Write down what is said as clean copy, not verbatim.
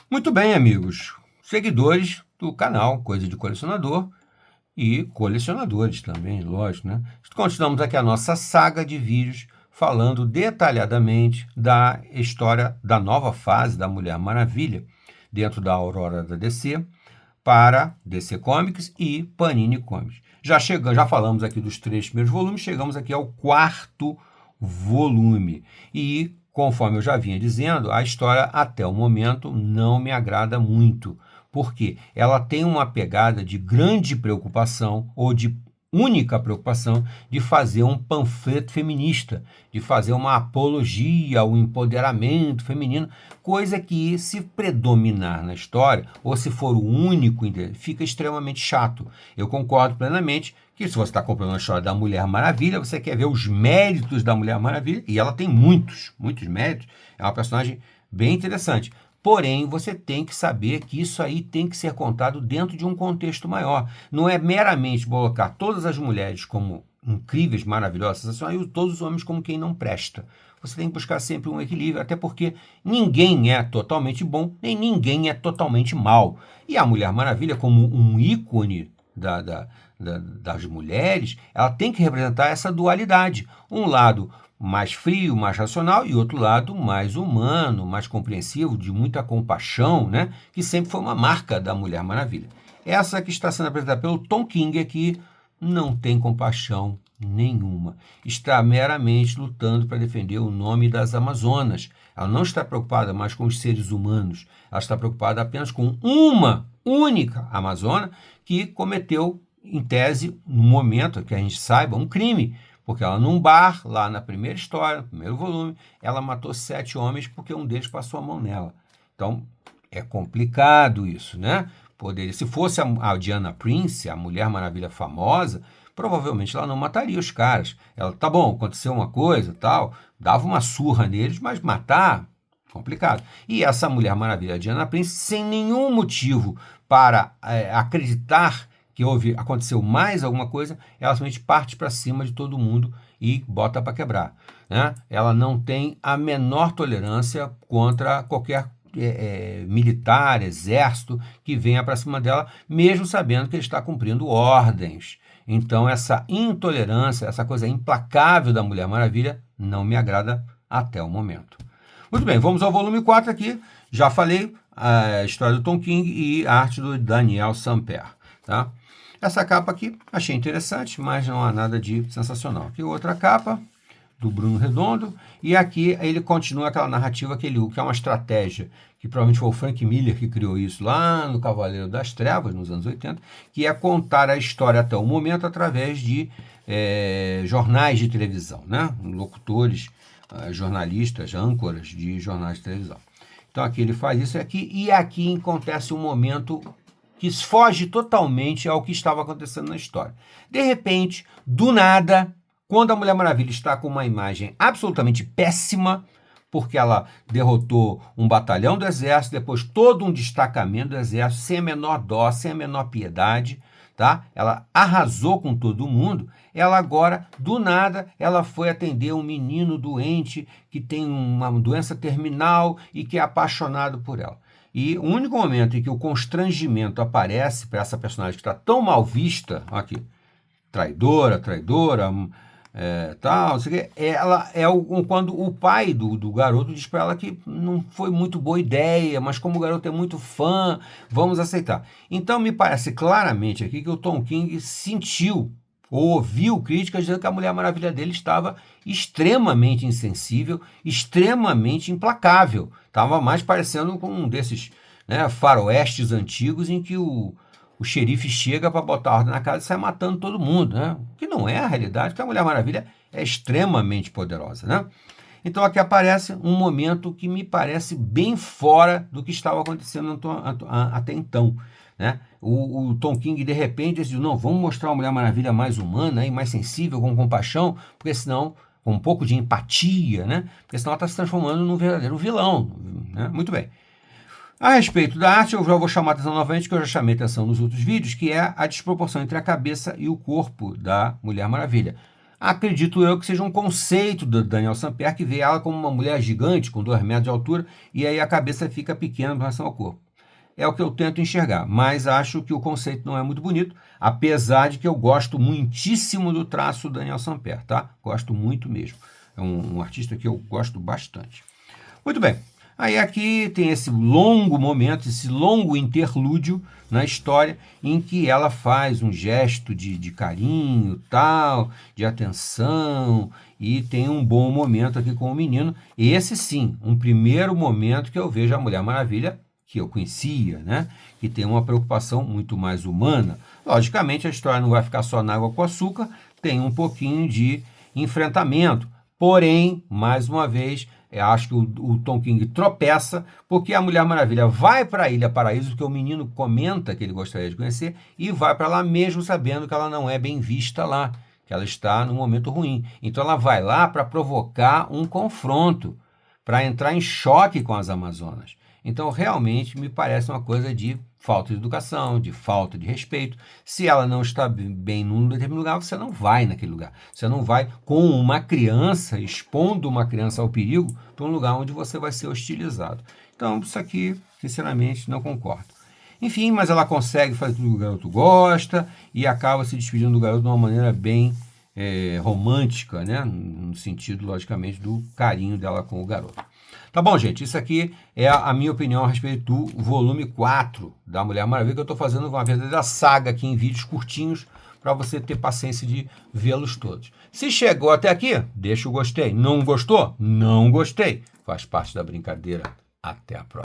Muito bem, amigos, seguidores do canal Coisa de Colecionador e colecionadores também, lógico, né? Continuamos aqui a nossa saga de vídeos falando detalhadamente da história da nova fase da Mulher Maravilha dentro da Aurora da DC para DC Comics e Panini Comics. Já falamos aqui dos 3 primeiros volumes, chegamos aqui ao 4º volume e, conforme eu já vinha dizendo, a história até o momento não me agrada muito, porque ela tem uma pegada de grande preocupação ou de única preocupação de fazer um panfleto feminista, de fazer uma apologia ao empoderamento feminino, coisa que, se predominar na história, ou se for o único, fica extremamente chato. Eu concordo plenamente que, se você está comprando uma história da Mulher Maravilha, você quer ver os méritos da Mulher Maravilha, e ela tem muitos méritos, é uma personagem bem interessante. Porém, você tem que saber que isso aí tem que ser contado dentro de um contexto maior. Não é meramente colocar todas as mulheres como incríveis, maravilhosas, sensacionais, e todos os homens como quem não presta. Você tem que buscar sempre um equilíbrio, até porque ninguém é totalmente bom, nem ninguém é totalmente mal. E a Mulher Maravilha, como um ícone das mulheres, ela tem que representar essa dualidade. Um lado mais frio, mais racional, e outro lado mais humano, mais compreensivo, de muita compaixão, né? Que sempre foi uma marca da Mulher Maravilha. Essa que está sendo apresentada pelo Tom King aqui não tem compaixão nenhuma. Está meramente lutando para defender o nome das Amazonas. Ela não está preocupada mais com os seres humanos. Ela está preocupada apenas com uma única Amazona que cometeu, em tese, no momento que a gente saiba, um crime. Porque ela, num bar, lá na primeira história, no primeiro volume, ela matou 7 homens porque um deles passou a mão nela. Então, é complicado isso, né? Se fosse a Diana Prince, a Mulher Maravilha famosa, provavelmente ela não mataria os caras. Ela, tá bom, aconteceu uma coisa, tal, dava uma surra neles, mas matar, complicado. E essa Mulher Maravilha, a Diana Prince, sem nenhum motivo para acreditar que aconteceu mais alguma coisa, ela simplesmente parte para cima de todo mundo e bota para quebrar, né? Ela não tem a menor tolerância contra qualquer militar, exército que venha para cima dela, mesmo sabendo que ele está cumprindo ordens. Então, essa intolerância, essa coisa implacável da Mulher Maravilha, não me agrada até o momento. Muito bem, vamos ao volume 4 aqui. Já falei a história do Tom King e a arte do Daniel Sampere, tá? Essa capa aqui achei interessante, mas não há nada de sensacional. Aqui outra capa do Bruno Redondo, e aqui ele continua aquela narrativa que é uma estratégia, que provavelmente foi o Frank Miller que criou isso lá no Cavaleiro das Trevas, nos anos 80, que é contar a história até o momento através de jornais de televisão, né? Locutores, jornalistas, âncoras de jornais de televisão. Então aqui ele faz isso aqui, e aqui acontece um momento que foge totalmente ao que estava acontecendo na história. De repente, do nada, quando a Mulher Maravilha está com uma imagem absolutamente péssima, porque ela derrotou um batalhão do exército, depois todo um destacamento do exército, sem a menor dó, sem a menor piedade, tá? Ela arrasou com todo mundo. Ela agora, do nada, ela foi atender um menino doente que tem uma doença terminal e que é apaixonado por ela. E o único momento em que o constrangimento aparece para essa personagem que está tão mal vista, aqui, traidora, tal, não sei o quê, ela é quando o pai do garoto diz para ela que não foi muito boa ideia, mas como o garoto é muito fã, vamos aceitar. Então me parece claramente aqui que o Tom King sentiu ou ouviu críticas dizendo que a Mulher Maravilha dele estava extremamente insensível, extremamente implacável. Estava mais parecendo com um desses, né, faroestes antigos em que o xerife chega para botar ordem na casa e sai matando todo mundo, né? Que não é a realidade, porque a Mulher Maravilha é extremamente poderosa, né? Então aqui aparece um momento que me parece bem fora do que estava acontecendo até então, né? O Tom King de repente decidiu, não, vamos mostrar uma Mulher Maravilha mais humana, mais sensível, com compaixão, porque senão, com um pouco de empatia, né? Porque senão ela está se transformando num verdadeiro vilão, né? Muito bem. A respeito da arte, eu já vou chamar a atenção novamente, que eu já chamei a atenção nos outros vídeos, que é a desproporção entre a cabeça e o corpo da Mulher Maravilha. acredito eu que seja um conceito do Daniel Sampere, que vê ela como uma mulher gigante, com 2 metros de altura, e aí a cabeça fica pequena em relação ao corpo. É o que eu tento enxergar, mas acho que o conceito não é muito bonito, apesar de que eu gosto muitíssimo do traço do Daniel Sampere, tá? Gosto muito mesmo. É um artista que eu gosto bastante. Muito bem. Aí aqui tem esse longo momento, esse longo interlúdio na história em que ela faz um gesto de carinho, tal, de atenção, e tem um bom momento aqui com o menino. Esse sim, um primeiro momento que eu vejo a Mulher Maravilha, que eu conhecia, né? Que tem uma preocupação muito mais humana. Logicamente, a história não vai ficar só na água com açúcar, tem um pouquinho de enfrentamento. Porém, mais uma vez, eu acho que o Tom King tropeça, porque a Mulher Maravilha vai para a Ilha Paraíso, porque o menino comenta que ele gostaria de conhecer, e vai para lá mesmo sabendo que ela não é bem vista lá, que ela está num momento ruim. Então ela vai lá para provocar um confronto, para entrar em choque com as Amazonas. Então, realmente, me parece uma coisa de falta de educação, de falta de respeito. Se ela não está bem num determinado lugar, você não vai naquele lugar. Você não vai com uma criança, expondo uma criança ao perigo, para um lugar onde você vai ser hostilizado. Então, isso aqui, sinceramente, não concordo. Enfim, mas ela consegue fazer tudo que o garoto gosta e acaba se despedindo do garoto de uma maneira bem romântica, né? No sentido, logicamente, do carinho dela com o garoto. Tá bom, gente? Isso aqui é a minha opinião a respeito do volume 4 da Mulher Maravilha, que eu estou fazendo uma verdadeira saga aqui em vídeos curtinhos para você ter paciência de vê-los todos. Se chegou até aqui, deixa o gostei. Não gostou? Não gostei. Faz parte da brincadeira. Até a próxima.